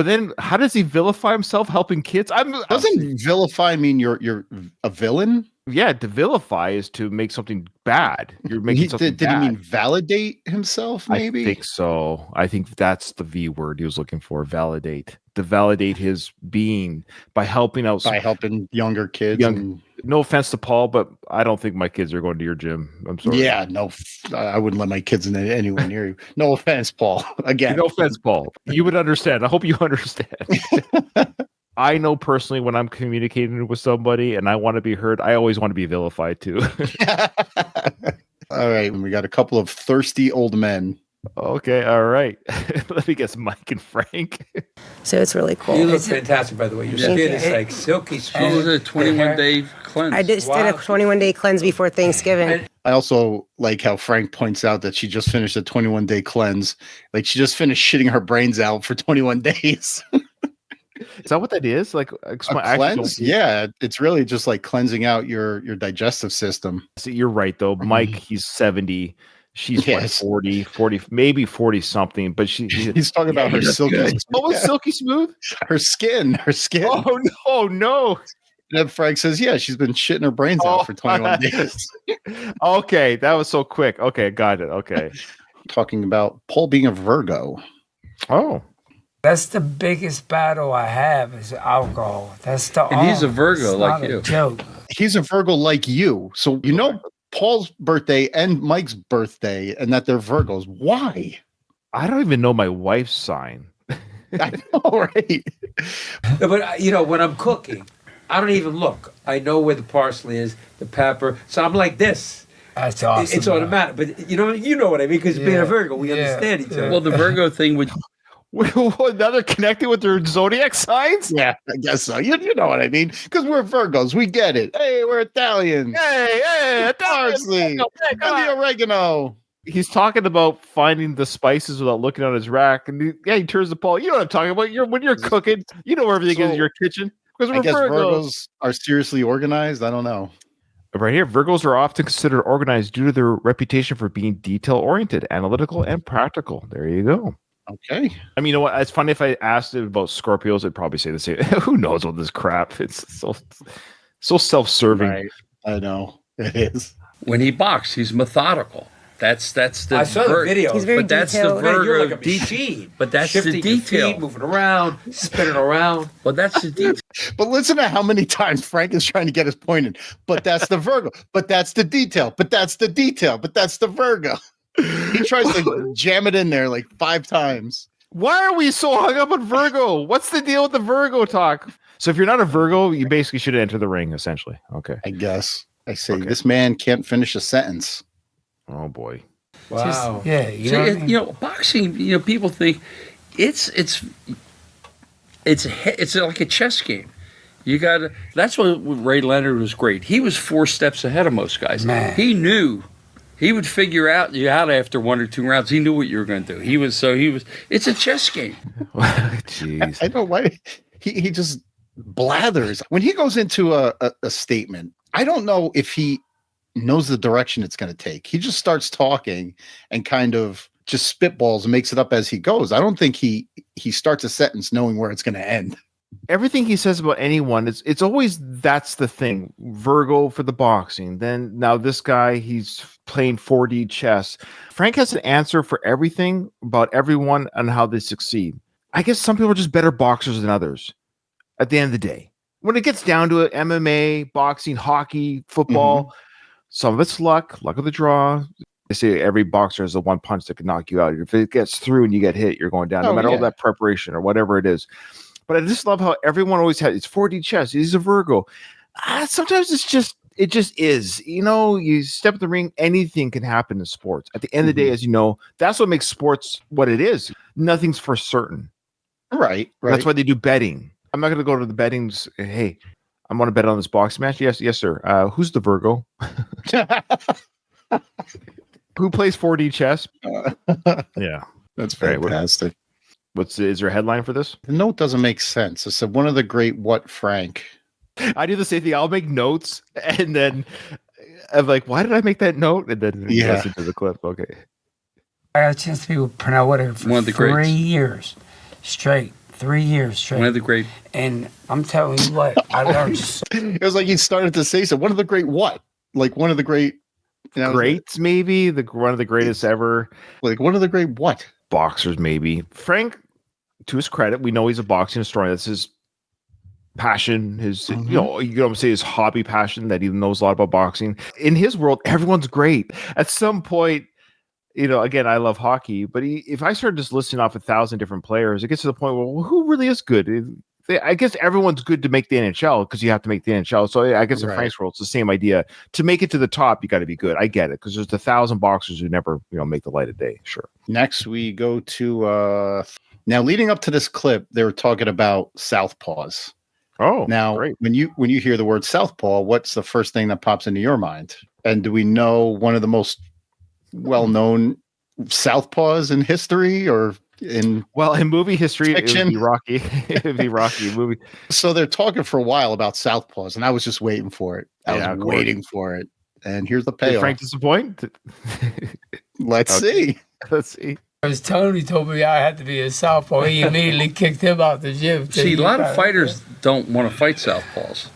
then how does he vilify himself helping kids? Doesn't vilify mean you're a villain? Yeah, to vilify is to make something bad. You're making something Did he bad. mean validate himself? Maybe. I think so. I think that's the V word he was looking for. Validate. To validate his being by helping out. By helping younger kids. No offense to Paul, but I don't think my kids are going to your gym. I'm sorry. Yeah, no, I wouldn't let my kids in anywhere near you. No offense, Paul. Again, no offense, Paul. You would understand. I hope you understand. I know personally when I'm communicating with somebody and I want to be heard, I always want to be vilified too. All right, we got a couple of thirsty old men. Okay, all right. Let me guess, Mike and Frank. So it's really cool. You look fantastic, by the way. Your skin is like silky smooth. This is a 21-day cleanse. I just did a 21-day cleanse before Thanksgiving. I also like how Frank points out that she just finished a 21-day cleanse. Like she just finished shitting her brains out for 21 days. Is that what that is? Like a cleanse? Yeah, it's really just like cleansing out your digestive system. See, you're right though. Mike, he's 70. She's what, 40, maybe 40 something, but he's talking about her silky smooth. Oh, it's silky smooth? Her skin. Oh no. And then Frank says, yeah, she's been shitting her brains out for 21 days. Okay, that was so quick. Okay, got it. Okay. Talking about Paul being a Virgo. Oh. That's the biggest battle I have is alcohol. That's and he's a Virgo like you. Joke. He's a Virgo like you. So you know Paul's birthday and Mike's birthday and that they're Virgos. Why? I don't even know my wife's sign. I know, right? But when I'm cooking, I don't even look. I know where the parsley is, the pepper. So I'm like this. That's awesome. It's automatic. But you know what I mean? Because being a Virgo, we understand each other. Well, the Virgo thing would. Now they're connected with their zodiac signs? Yeah, I guess so. You know what I mean? Because we're Virgos. We get it. Hey, we're Italians. Hey, parsley. And the oregano. He's talking about finding the spices without looking on his rack. And he turns to Paul. You know what I'm talking about? When you're cooking, you know where everything is in your kitchen. Because I guess Virgos are seriously organized. I don't know. Right here, Virgos are often considered organized due to their reputation for being detail-oriented, analytical, and practical. There you go. Okay. I mean, you know what? It's funny if I asked it about Scorpios, it'd probably say the same. Who knows all this crap? It's so self-serving. Right. I know. It is. When he boxes, he's methodical. That's the. I saw the video. He's very but that's the detailed. Virgo You're like a machine. But that's shifting the detail. Your feet, moving around, spinning around. Well, that's the detail. But listen to how many times Frank is trying to get his point in. But that's the Virgo. But that's the detail. But that's the detail. But that's the Virgo. He tries to jam it in there like 5 times. Why are we so hung up on Virgo? What's the deal with the Virgo talk? So if you're not a Virgo, you basically should enter the ring, essentially. Okay. I guess. I say this man can't finish a sentence. Oh boy. Wow. Boxing. People think it's like a chess game. You got. That's what Ray Leonard was great. He was 4 steps ahead of most guys. Man. He knew. He would figure out after 1 or 2 rounds. He knew what you were going to do. He was. It's a chess game. Jeez. I know why he just blathers when he goes into a statement. I don't know if he knows the direction it's going to take. He just starts talking and kind of just spitballs and makes it up as he goes. I don't think he starts a sentence knowing where it's going to end. Everything he says about anyone, it's always that's the thing. Virgo for the boxing. Then now this guy, he's playing 4D chess. Frank has an answer for everything about everyone and how they succeed. I guess some people are just better boxers than others at the end of the day. When it gets down to it, MMA, boxing, hockey, football, some of it's luck of the draw. They say every boxer has the one punch that can knock you out. If it gets through and you get hit, you're going down, no matter all that preparation or whatever it is. But I just love how everyone always has, it's 4D chess. He's a Virgo. Sometimes it just is. You step in the ring, anything can happen in sports. At the end of the day, as you know, that's what makes sports what it is. Nothing's for certain. Right. That's why they do betting. I'm not going to go to the bettings. Hey, I want to bet on this boxing match. Yes, sir. Who's the Virgo? Who plays 4D chess? Yeah. That's fantastic. Is there a headline for this? The note doesn't make sense. It said one of the great what Frank. I do the same thing. I'll make notes and then I'm like, why did I make that note? And then listen to the clip. Okay. I got a chance to be with Pernell Whitaker for 3 years straight. 3 years straight. One of the great. And I'm telling you what, I learned so It was like he started to say so. One of the great what? Like one of the great Greats, maybe one of the greatest ever. Like one of the great what? Boxers, maybe. Frank, to his credit, we know he's a boxing historian. That's his passion, his you know say his hobby passion, that he knows a lot about boxing. In his world, everyone's great. At some point, again, I love hockey, but if I start just listing off 1,000 different players, it gets to the point where, well, who really is good? I guess everyone's good to make the NHL because you have to make the NHL. So I guess in Frank's world, it's the same idea. To make it to the top, you got to be good. I get it because there's 1,000 boxers who never, make the light of day. Sure. Next, we go to now. Leading up to this clip, they were talking about southpaws. Oh, now great. when you hear the word southpaw, what's the first thing that pops into your mind? And do we know one of the most well-known southpaws in history or in movie history? Fiction? It would be Rocky. It would be Rocky movie. So they're talking for a while about southpaws, and I was just waiting for it. I was waiting for it, and here's the payoff. Did Frank disappoint? Let's see. Let's see. Because Tony told me I had to be a southpaw. He immediately kicked him out the gym. See, a lot of fighters don't want to fight southpaws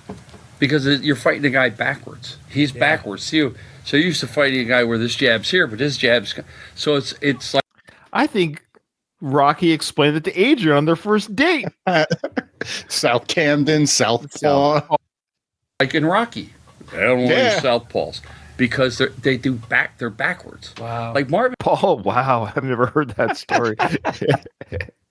because you're fighting a guy backwards. He's backwards to you. So you're used to fighting a guy where this jab's here, but this jab's... So it's like... I think Rocky explained it to Adrian on their first date. South Camden, southpaw. Like in Rocky. I don't want to use southpaws because they're backwards. Wow. Like Marvin... Oh, wow. I've never heard that story.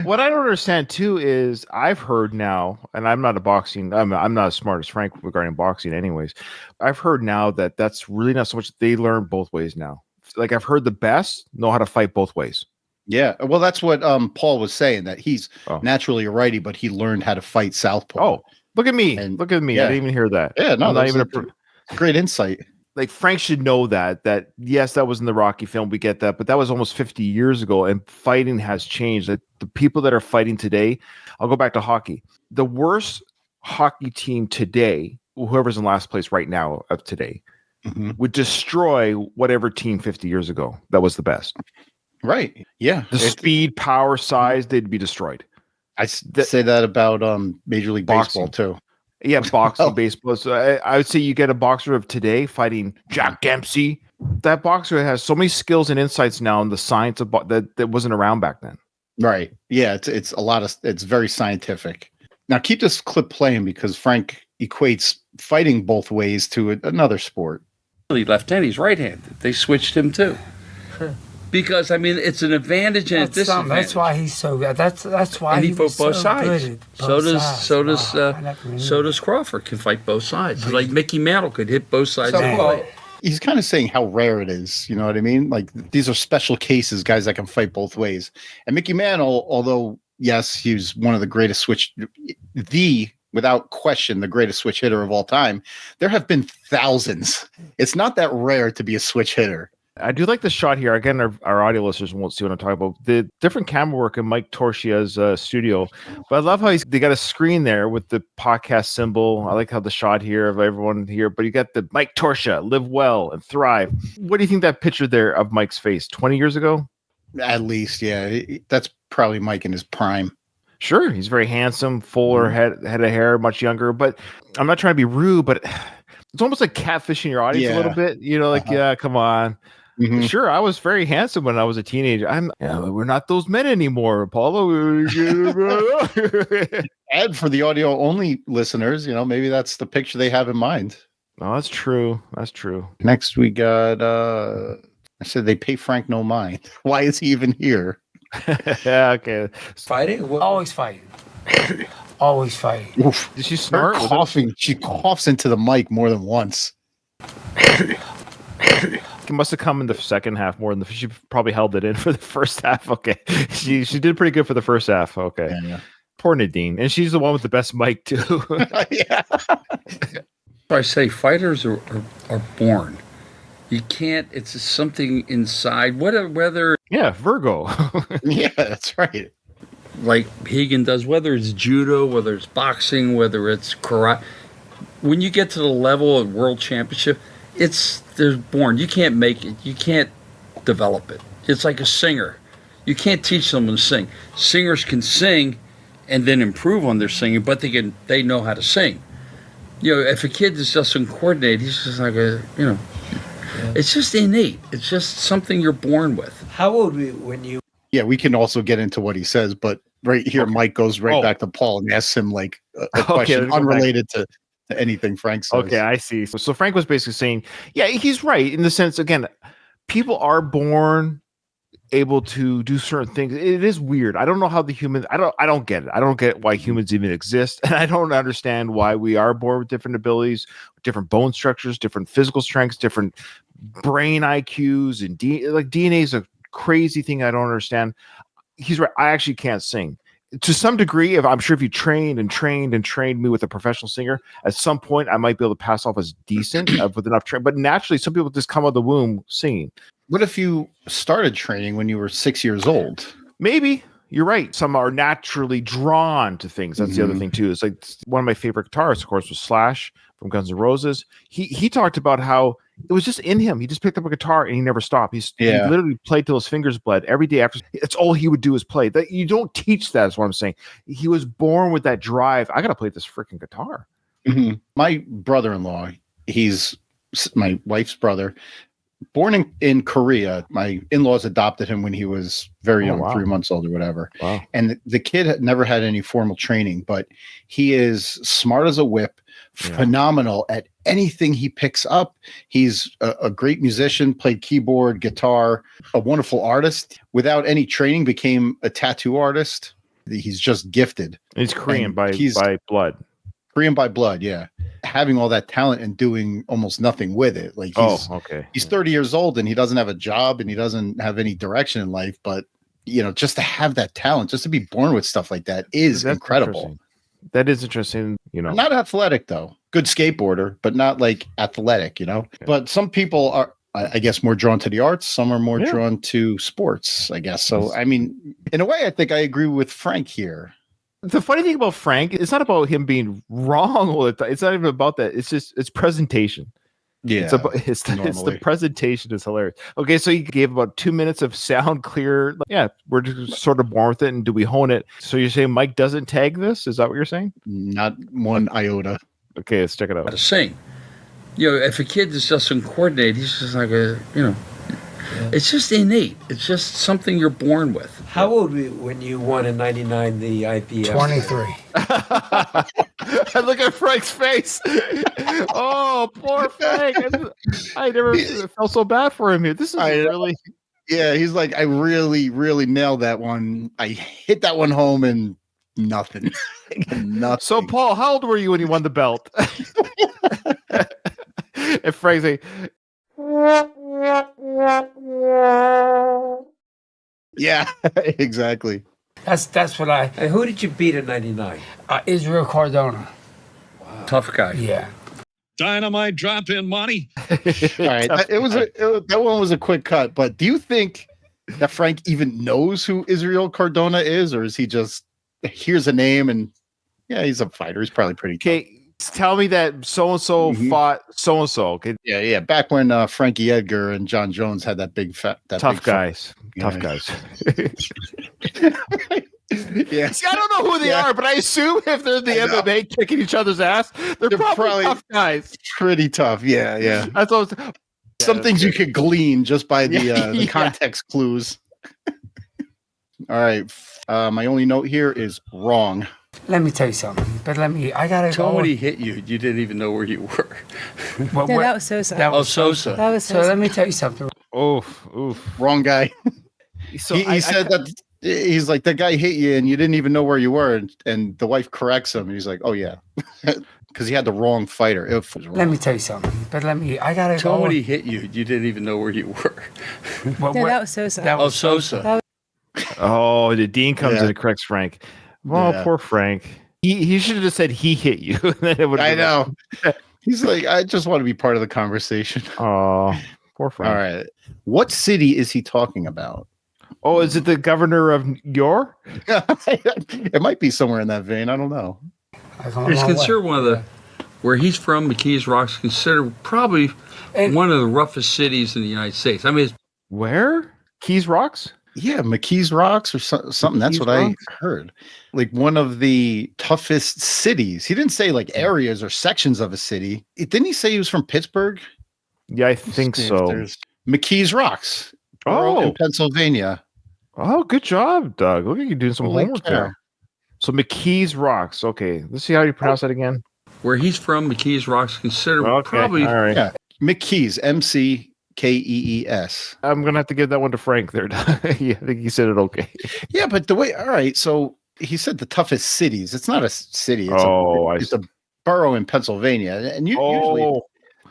What I don't understand, too, is I've heard now, and I'm not I'm not as smart as Frank regarding boxing anyways. I've heard now that that's really not so much. They learn both ways now. Like I've heard the best know how to fight both ways. Yeah. Well, that's what Paul was saying, that he's naturally a righty, but he learned how to fight southpaw. Oh, look at me. Look at me. Yeah. I didn't even hear that. Yeah, no, not even great insight. Like Frank should know that yes, that was in the Rocky film. We get that, but that was almost 50 years ago, and fighting has changed. That the people that are fighting today, I'll go back to hockey. The worst hockey team today, whoever's in last place right now of today, would destroy whatever team 50 years ago that was the best. Right. Yeah. The speed, power, size, they'd be destroyed. I say that about Major League Baseball too. Yeah, boxing, baseball. So I would say you get a boxer of today fighting Jack Dempsey. That boxer has so many skills and insights now in the science of that wasn't around back then. Right. Yeah, it's very scientific. Now keep this clip playing because Frank equates fighting both ways to another sport. Left-handed, he's right-handed. They switched him too. Because it's an advantage and a disadvantage. That's why he's so good. That's why and he he fought was both so sides. good at So does Crawford can fight both sides. Like Mickey Mantle could hit both sides. He's kind of saying how rare it is. You know what I mean? Like these are special cases, guys that can fight both ways. And Mickey Mantle, although yes, he was one of the greatest without question, the greatest switch hitter of all time. There have been thousands. It's not that rare to be a switch hitter. I do like the shot here. Again, our audio listeners won't see what I'm talking about. The different camera work in Mike Torchia's studio. But I love how they got a screen there with the podcast symbol. I like how the shot here of everyone here. But you got the Mike Torchia, live well and thrive. What do you think that picture there of Mike's face 20 years ago? At least, yeah. That's probably Mike in his prime. Sure. He's very handsome, fuller head of hair, much younger. But I'm not trying to be rude, but it's almost like catfishing your audience a little bit. Yeah, come on. Mm-hmm. Sure, I was very handsome when I was a teenager. We're not those men anymore, Paulo. And for the audio only listeners, maybe that's the picture they have in mind. Oh, that's true. That's true. Next, we got. I said they pay Frank no mind. Why is he even here? Yeah, okay. Fighting? Always fighting. Always fighting. Oof. Did she snort? Coughing. She coughs into the mic more than once. It must have come in the second half more than she probably held it in for the first half. Okay, she did pretty good for the first half. Okay, yeah. Poor Nadine, and she's the one with the best mic too. Yeah. I say fighters are born. You can't. It's something inside. Whether Virgo. Yeah, that's right. Like Hagen does, whether it's judo, whether it's boxing, whether it's karate. When you get to the level of world championship, they're born. You can't make it. You can't develop it. It's like a singer. You can't teach someone to sing. Singers can sing. and then improve on their singing, but they know how to sing. You know, if a kid is just uncoordinated, he's just like it's just innate. It's just something you're born with. How old were you when you? Yeah, we can also get into what he says, but right here, Mike goes back to Paul and asks him like a question unrelated to anything Frank says. Okay, I see. So Frank was basically saying, yeah, he's right in the sense, again, people are born able to do certain things. It is weird. I don't know how the human. I don't get it. I don't get why humans even exist, and I don't understand why we are born with different abilities, different bone structures, different physical strengths, different brain IQs, and DNA is a crazy thing I don't understand. He's right. I actually can't sing. To some degree, I'm sure if you trained me with a professional singer, at some point I might be able to pass off as decent with enough training. But naturally, some people just come out of the womb singing. What if you started training when you were 6 years old? Maybe. You're right. Some are naturally drawn to things. That's the other thing too. It's like one of my favorite guitarists, of course, was Slash from Guns N' Roses. He talked about how it was just in him. He just picked up a guitar and he never stopped. He literally played till his fingers bled every day. After it's all he would do is play. That you don't teach that. Is what I'm saying. He was born with that drive. I got to play this freaking guitar. Mm-hmm. My brother-in-law, he's my wife's brother. Born in Korea, my in-laws adopted him when he was very young, 3 months old or whatever. Wow. And the kid had never had any formal training, but he is smart as a whip, phenomenal at anything he picks up. He's a great musician, played keyboard, guitar, a wonderful artist. Without any training, became a tattoo artist. He's just gifted. He's Korean by blood. Korean by blood, yeah. Having all that talent and doing almost nothing with it. Like he's 30 years old and he doesn't have a job and he doesn't have any direction in life. But just to have that talent, just to be born with stuff like that is incredible. That is interesting. Not athletic though. Good skateboarder, but not like athletic. But some people are, I guess, more drawn to the arts. Some are more drawn to sports, I guess. So I mean, in a way, I think I agree with Frank here. The funny thing about Frank, it's not about him being wrong all the time. It's not even about that. It's just presentation. Yeah, it's the presentation is hilarious. Okay, so he gave about 2 minutes of sound clear. Yeah, we're just sort of born with it, and do we hone it? So you're saying Mike doesn't tag this? Is that what you're saying? Not one iota. Okay, let's check it out. How to sing. If a kid is just uncoordinated, he's just like it's just innate. It's just something you're born with. How old were you when you won in '99 the IPF? 23. Look at Frank's face. Oh, poor Frank. I never felt so bad for him here. This is really... Yeah, he's like, I really, really nailed that one. I hit that one home and nothing. Nothing. So, Paul, how old were you when you won the belt? And Frank's like... Yeah, exactly. That's what I. And who did you beat in '99? Israel Cardona. Wow. Tough guy. Yeah. Dynamite drop in, Monty. All right, that one was a quick cut. But do you think that Frank even knows who Israel Cardona is, or is he just hears a name and he's a fighter? He's probably pretty tough. Okay, tell me that so-and-so fought so-and-so. Okay. Yeah. Back when Frankie Edgar and John Jones had that big fat... Tough guys. Tough guys. Yeah. See, I don't know who they are, but I assume if they're the MMA kicking each other's ass, they're probably tough guys. Pretty tough. Yeah. That's what I was... Some things you could glean just by the context clues. All right. My only note here is wrong. Let me tell you something. But I gotta Tell when he hit you. You didn't even know where you were. That was Sosa. That was Sosa. That was So Sosa. let me tell you something. Oof. Wrong guy. So he said that he's like, that guy hit you and you didn't even know where you were. And the wife corrects him. And he's like, oh, yeah. Because he had the wrong fighter. It was wrong. Let me tell you something. But I gotta Tell when he hit you. You didn't even know where you were. That was Sosa. That was Sosa. Oh, the Dean comes in and corrects Frank. Oh, poor Frank. He should have just said he hit you. I know. He's like, I just want to be part of the conversation. Oh, poor Frank. All right. What city is he talking about? Oh, is it the governor of Yor? It might be somewhere in that vein. I don't know. It's considered one of the, where he's from, McKees Rock's considered probably one of the roughest cities in the United States. I mean, where? Keys Rocks? Yeah, McKees Rocks or something. That's McKees what Rocks? I heard. Like one of the toughest cities. He didn't say like areas or sections of a city. Didn't he say he was from Pittsburgh? Yeah, I think See if so. there's McKees Rocks, borough in Oh, Pennsylvania. oh, good job, Doug. Look at you doing some Holy homework cow. there. So McKees Rocks. Okay, let's see how you pronounce that again. Where he's from, McKees Rocks, considered Okay, probably all right. Yeah, McKees, McKees. I'm gonna have to give that one to Frank there. Yeah, I think he said it okay. Yeah, but the way, all right, so he said the toughest cities. It's not a city. It's I a borough in Pennsylvania. And usually, Oh,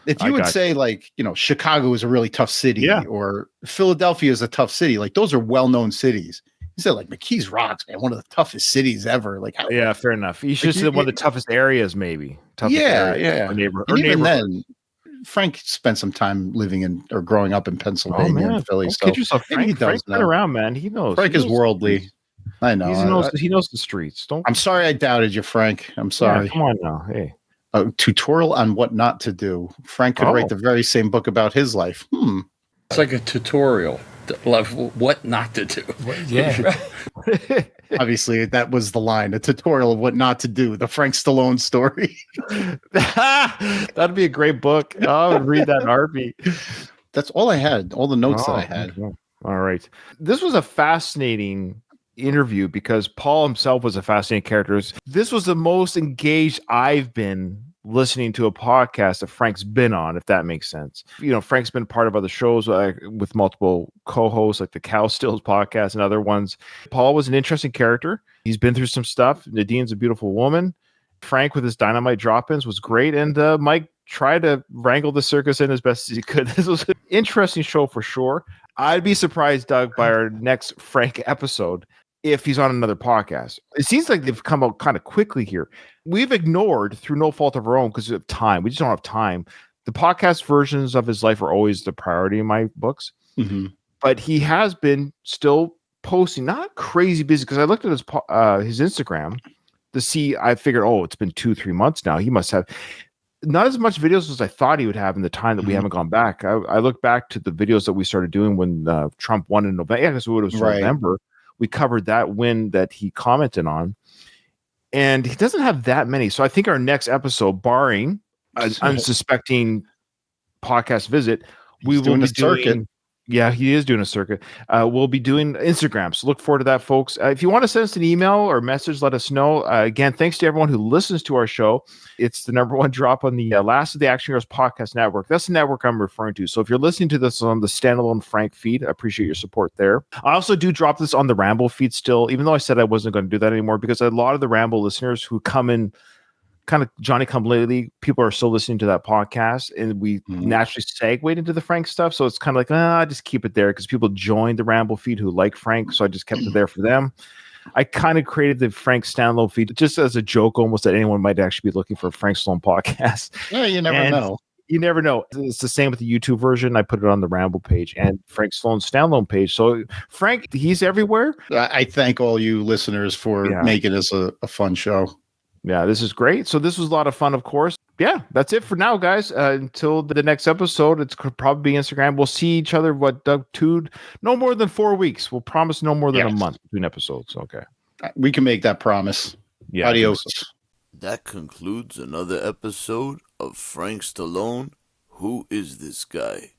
if I you would got say like, Chicago is a really tough city, Yeah. or Philadelphia is a tough city, like those are well-known cities. He said like McKees Rocks, man, one of the toughest cities ever. Like, how, yeah, fair enough. You should Like, say one of the toughest areas, maybe. Toughest yeah, areas, yeah. Or neighbor, And or even neighborhood. then, Frank spent some time living in or growing up in Oh Pennsylvania man, and Philly. don't So kid yourself. maybe he Frank, does Frank's been know. around, man. He knows. Frank He is knows the worldly. streets. I know. He knows the streets. Don't. I'm sorry I doubted you, Frank. I'm Yeah, sorry. come on now. Hey. A tutorial on what not to do. Frank could write Oh. the very same book about his life. it's like a tutorial of what not to do. Yeah. Obviously, that was the line, a tutorial of what not to do, the Frank Stallone story. That'd be a great book. I would read that in a heartbeat. That's all I had, all the notes that I had. Okay. All right. This was a fascinating interview because Paul himself was a fascinating character. This was the most engaged I've been listening to a podcast that Frank's been on, if that makes sense. Frank's been part of other shows with multiple co-hosts, like the Cow Stills podcast and other ones. Paul was an interesting character. He's been through some stuff. Nadine's a beautiful woman. Frank with his dynamite drop-ins was great. And Mike tried to wrangle the circus in as best as he could. This was an interesting show for sure. I'd be surprised, Doug, by our next Frank episode if he's on another podcast. It seems like they've come out kind of quickly here. We've ignored, through no fault of our own, because of time. We just don't have time. The podcast versions of his life are always the priority in my books. Mm-hmm. But he has been still posting, not crazy busy, because I looked at his Instagram to see, I figured, it's been 2-3 months now. He must have not as much videos as I thought he would have in the time that we haven't gone back. I look back to the videos that we started doing when Trump won in November. Yeah, I guess it was November. We covered that win that he commented on. And he doesn't have that many. So I think our next episode, barring an unsuspecting podcast visit, we will be doing. Yeah, he is doing a circuit. We'll be doing Instagram. So look forward to that, folks. If you want to send us an email or message, let us know. Again, thanks to everyone who listens to our show. It's the #1 drop on the Last of the Action Heroes podcast network. That's the network I'm referring to. So if you're listening to this on the standalone Frank feed, I appreciate your support there. I also do drop this on the Ramble feed still, even though I said I wasn't going to do that anymore, because a lot of the Ramble listeners who come in kind of Johnny come lately, people are still listening to that podcast, and we naturally segued into the Frank stuff. So it's kind of like, just keep it there because people joined the Ramble feed who like Frank. So I just kept it there for them. I kind of created the Frank Stallone feed just as a joke, almost, that anyone might actually be looking for a Frank Stallone podcast. Yeah, you never know. You never know. It's the same with the YouTube version. I put it on the Ramble page and Frank Stallone's Stallone page. So Frank, he's everywhere. I thank all you listeners for making this a fun show. Yeah, this is great. So this was a lot of fun, of course. Yeah, that's it for now, guys. Until the next episode, it's probably be Instagram. We'll see each other, Doug, no more than 4 weeks. We'll promise no more than a month between episodes. Okay. We can make that promise. Yeah. Adios. That concludes another episode of Frank Stallone. Who is this guy?